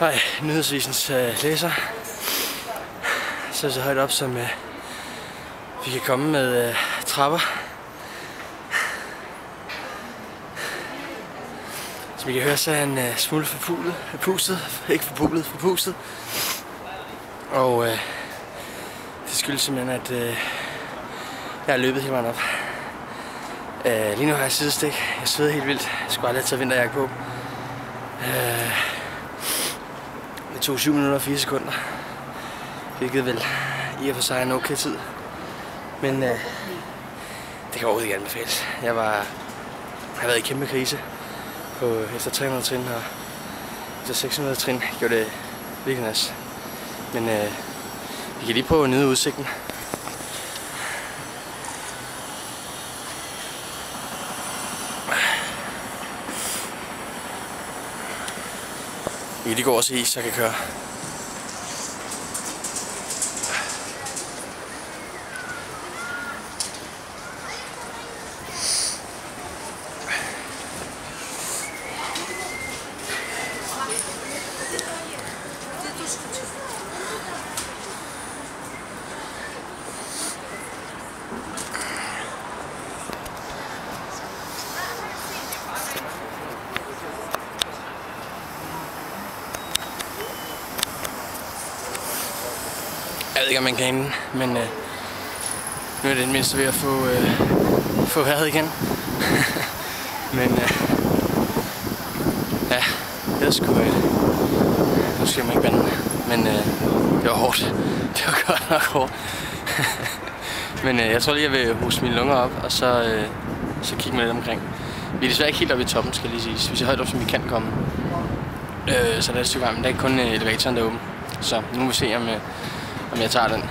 Hej, Nyhedsvisens læser. Så højt op, som vi kan komme med trapper. Som I kan høre, så er en smule forpustet. Og det skyldes simpelthen, at jeg har løbet hele vejen op. Lige nu har jeg sidestik. Jeg sveder helt vildt. Jeg skulle aldrig have taget vinterjakke på. Det tog 7 minutter og 4 sekunder. Hvilket vel i og for sig en okay tid. Men det kan overhovedet ikke anbefales. Jeg har været i kæmpe krise efter 300 trin, og efter 600 trin gjorde det virkelig nas. Men vi kan lige prøve at nyde udsigten. Vi kan lige gå over og se is, så jeg kan køre. Jeg ved ikke, om man kan hende, men nu er det mindst ved at få vejret igen. Men ja, det er sgu nu skal man ikke bande, men det var hårdt. Det var godt nok hårdt. Men jeg tror lige, jeg vil hoste mine lunger op, og så kigge med lidt omkring. Vi er desværre ikke helt oppe i toppen, skal lige siges. Vi er så højt op, som vi kan komme. Så der er et stykke vej, men der er ikke kun elevatoren, der er åben. Så nu må vi se, om jeg tager den.